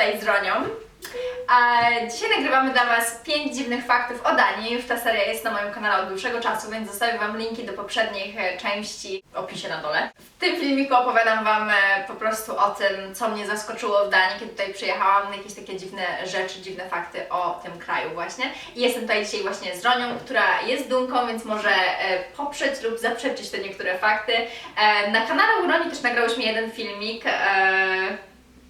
tutaj z Ronią. A dzisiaj nagrywamy dla Was 5 dziwnych faktów o Danii. Już ta seria jest na moim kanale od dłuższego czasu, więc zostawię Wam linki do poprzednich części w opisie na dole. W tym filmiku opowiadam Wam po prostu o tym, co mnie zaskoczyło w Danii, kiedy tutaj przyjechałam, jakieś takie dziwne rzeczy, dziwne fakty o tym kraju właśnie. I jestem tutaj dzisiaj właśnie z Ronią, która jest Dunką, więc może poprzeć lub zaprzeczyć te niektóre fakty. Na kanale u Roni też nagrałyśmy jeden filmik,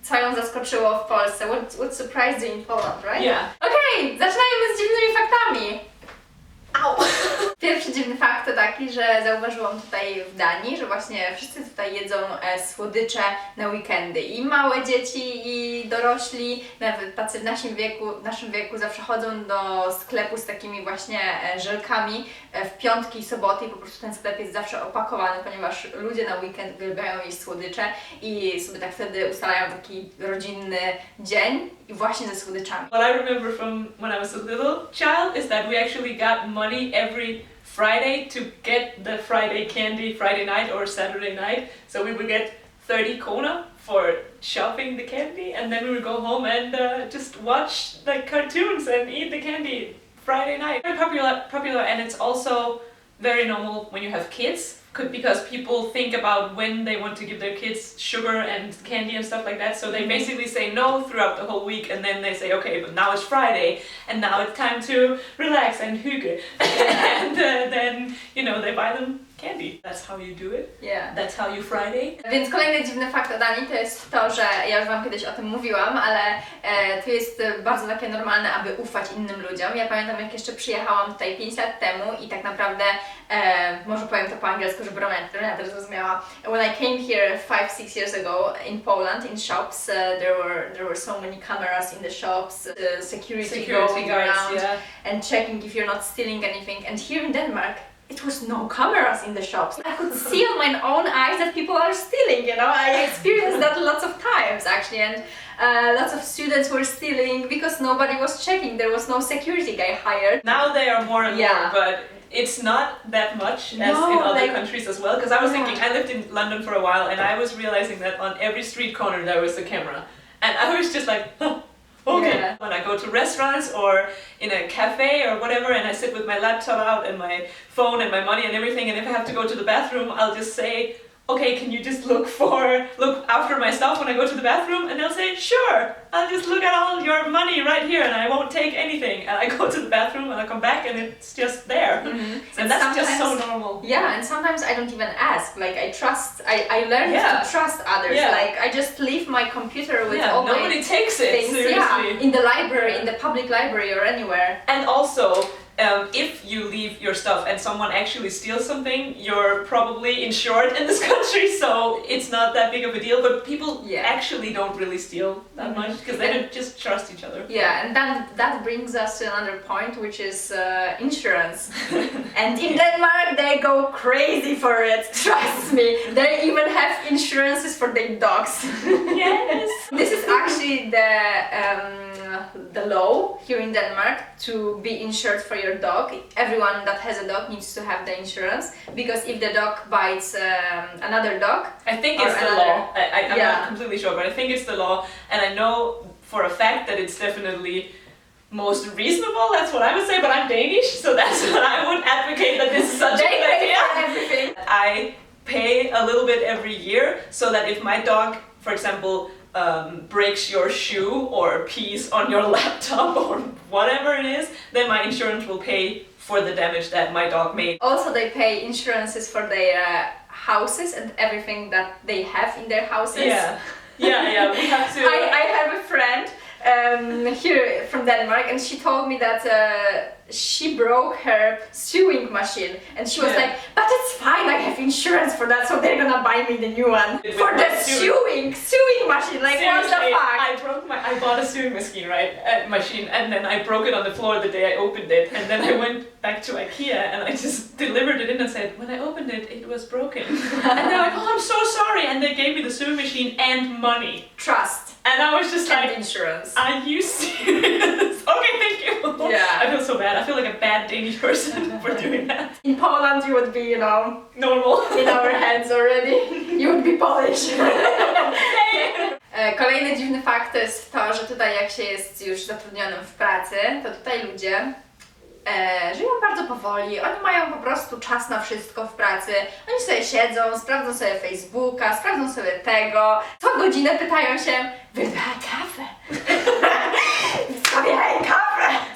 co ją zaskoczyło w Polsce. What surprised you in Poland, right? Yeah. Okej, zaczynajmy z dziwnymi faktami. Au! Pierwszy dziwny fakt to taki, że zauważyłam tutaj w Danii, że właśnie wszyscy tutaj jedzą słodycze na weekendy. I małe dzieci, i dorośli, nawet tacy w naszym wieku zawsze chodzą do sklepu z takimi właśnie żelkami w piątki i soboty i po prostu ten sklep jest zawsze opakowany, ponieważ ludzie na weekend uwielbiają jeść słodycze i sobie tak wtedy ustalają taki rodzinny dzień i właśnie ze słodyczami. What I remember from when I was a little child is that we actually got money every Friday to get the Friday candy Friday night or Saturday night. So we would get 30 krona for shopping the candy, and then we would go home and just watch like cartoons and eat the candy Friday night. Very popular, and it's also very normal when you have kids, because people think about when they want to give their kids sugar and candy and stuff like that, so they basically say no throughout the whole week, and then they say, okay, but now it's Friday and now it's time to relax and hygge. And then, you know, they buy them candy. That's how you do it. Yeah. That's how you Friday. Więc kolejny dziwny fakt o Danii to jest to, że ja już Wam kiedyś o tym mówiłam, ale to jest bardzo takie normalne, aby ufać innym ludziom. Ja pamiętam, jak jeszcze przyjechałam tutaj 5 lat temu i tak naprawdę, może powiem to po angielsku, żeby Ronja też zrozumiała. When I came here 5-6 years ago in Poland, in shops, there were so many cameras in the shops, security going guards, around and checking if you're not stealing anything. And here in Denmark, it was no cameras in the shops. I could see on my own eyes that people are stealing, you know. I experienced that lots of times actually, and lots of students were stealing because nobody was checking. There was no security guy hired. Now they are more and more, but it's not that much as in other countries as well. Because I was thinking, I lived in London for a while, and I was realizing that on every street corner there was a camera, and I was just like, huh. Okay. Yeah. When I go to restaurants or in a cafe or whatever, and I sit with my laptop out and my phone and my money and everything, and if I have to go to the bathroom, I'll just say, okay, can you just look after my stuff when I go to the bathroom? And they'll say, sure, I'll just look at all your money right here and I won't take anything. And I go to the bathroom and I come back and it's just there. Mm-hmm. And that's just so normal. Yeah, and sometimes I don't even ask. Like I learned to trust others. Yeah. Like I just leave my computer with all nobody my takes it, things. seriously. In the library, in the public library or anywhere. And also, if you leave your stuff and someone actually steals something, you're probably insured in this country, so it's not that big of a deal. But people actually don't really steal that much because they don't just trust each other. Yeah, and then that brings us to another point, which is insurance. And in Denmark, they go crazy for it. Trust me, they even have insurances for their dogs. Yes. This is actually the law here in Denmark, to be insured for your dog. Everyone that has a dog needs to have the insurance, because if the dog bites another dog, I think it's the law. I'm not completely sure, but I think it's the law, and I know for a fact that it's definitely most reasonable. That's what I would say, but I'm Danish, so that's what I would advocate, that this is such a good idea. Everything. I pay a little bit every year so that if my dog, for example, breaks your shoe or pees on your laptop or whatever it is, then my insurance will pay for the damage that my dog made. Also, they pay insurances for their houses and everything that they have in their houses. Yeah, we have to... I have a friend here from Denmark, and she told me that she broke her sewing machine, and she was like, but it's fine, I have insurance for that, so they're gonna buy me the new one. For the sewing machine, like what the fuck? I bought a sewing machine, machine, and then I broke it on the floor the day I opened it, and then I went back to IKEA and I just delivered it in and said, when I opened it, it was broken. And they're like, oh, I'm so sorry, and they gave me the sewing machine and money. Trust. And I was just like, insurance. Are you serious? Okay, thank you. Yeah. I feel so bad. I feel like a bad Danish person for doing that. In Poland, you would be, you know, normal. In our hands already. You would be Polish. Kolejny Kolejny dziwny fakt to jest to, że tutaj jak się jest już zatrudnionym w pracy, to tutaj ludzie żyją bardzo powoli, oni mają po prostu czas na wszystko w pracy, oni sobie siedzą, sprawdzą sobie Facebooka, sprawdzą sobie tego, co godzinę pytają się, wydała kawę,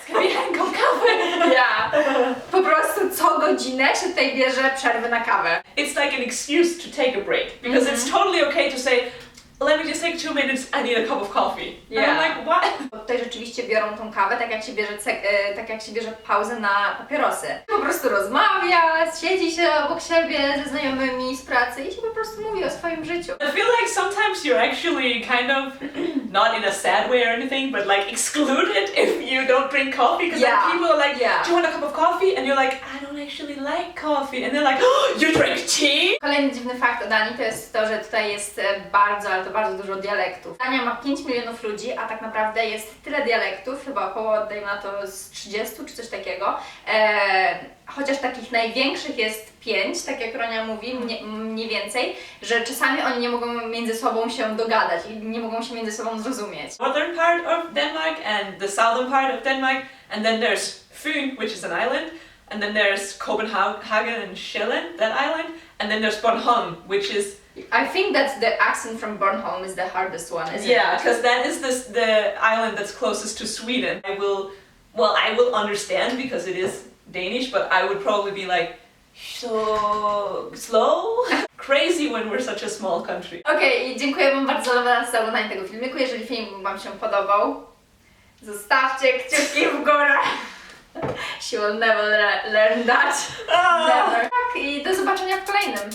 skarbieńką kawę, ja, po prostu co godzinę się tutaj bierze przerwy na kawę. It's like an excuse to take a break because it's totally okay to say, let me just take 2 minutes, I need a cup of coffee. Yeah. And I'm like, what? Bo tutaj rzeczywiście biorą tą kawę, tak jak się bierze pauzę na papierosy. Po prostu rozmawia, siedzi się obok siebie ze znajomymi z pracy i się po prostu mówi o swoim życiu. I feel like sometimes you're actually kind of, not in a sad way or anything, but like excluded if you don't drink coffee because Yeah. then people are like, Yeah. do you want a cup of coffee? And you're like, I don't actually like coffee. And they're like, oh, you drink tea? Kolejny dziwny fakt o Danii to jest to, że tutaj jest bardzo, ale to bardzo dużo dialektów. Dania ma 5 milionów ludzi, a tak naprawdę jest tyle dialektów, chyba około, dajmy na to, z 30 czy coś takiego. Chociaż takich największych jest 5, tak jak Ronja mówi, mniej więcej, że czasami oni nie mogą między sobą się dogadać i nie mogą się między sobą zrozumieć. Northern part of Denmark and the southern part of Denmark, and then there's Fyn, which is an island, and then there's Copenhagen and Sjælland, that island, and then there's Bornholm, which is I think that the accent from Bornholm is the hardest one, isn't yeah, it? because that is the island that's closest to Sweden. I will understand because it is Danish, but I would probably be like, so slow? Crazy when we're such a small country. Okej, dziękuję Wam bardzo za oglądanie tego filmiku. Jeżeli film Wam się podobał, zostawcie kciuki w górę. She will never learn that. Never. Tak, i do zobaczenia w kolejnym.